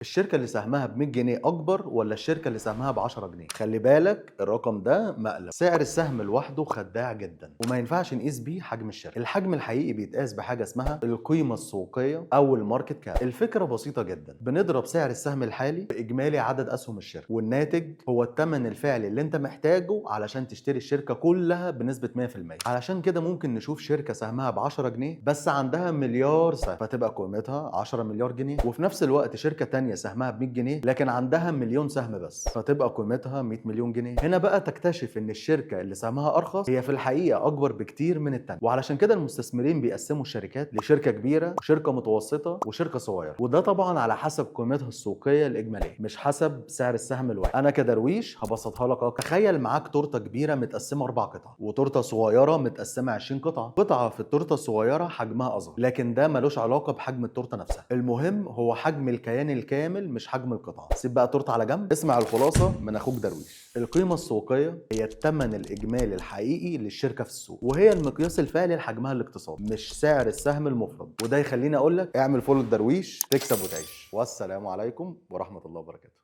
الشركة اللي سهمها ب100 جنيه أكبر والّا الشركة اللي سهمها ب10 جنيه؟ خلّي بالك الرقم ده مقلب، سعر السهم لوحده خداع جدًا وما ينفعش نقيس بيه حجم الشركة، الحجم الحقيقي بيتقاس بحاجة اسمها القيمة السوقية أو الmarket cap. الفكرة بسيطة جدًا، بنضرب سعر السهم الحالي بإجمالي عدد أسهم الشركة، والناتج هو التمن الفعلي اللي أنت محتاجه علشان تشتري الشركة كلها بنسبة 100%. علشان كده ممكن نشوف شركة سهمها ب10 جنيه بس عندها مليار سهم، فتبقى قيمتها 10 مليار جنيه، وفي نفس الوقت شركة تانية سهمها ب100 جنيه لكن عندها مليون سهم بس، فتبقى قيمتها 100 مليون جنيه. هنا بقى تكتشف ان الشركة اللي سهمها ارخص هي في الحقيقة اكبر بكتير من التانية، وعلشان كده المستثمرين بيقسموا الشركات لشركة كبيرة وشركة متوسطة وشركة صغيرة، وده طبعا على حسب قيمتها السوقية الإجمالية مش حسب سعر السهم الواحد. أنا كدرويش هبسطها لك أكتر، تخيل معاك تورتة كبيرة متقسمة 4 قطع وتورتة صغيرة متقسمة 20 قطعة، قطعة في التورتة الصغيرة حجمها أصغر لكن ده ملوش علاقة بحجم التورتة نفسها، المهم هو حجم الكيان الكامل مش حجم القطعة. سيب بقى التورتة على جنب، اسمع الخلاصة من أخوك درويش. القيمة السوقية هي الثمن الإجمالي الحقيقي للشركة في السوق، وهي المقياس الفعلي لحجمها الاقتصادي مش سعر السهم المفرد. وده يخليني أقول لك اعمل فولو الدرويش تكسب وتعيش. والسلام عليكم ورحمة الله وبركاته.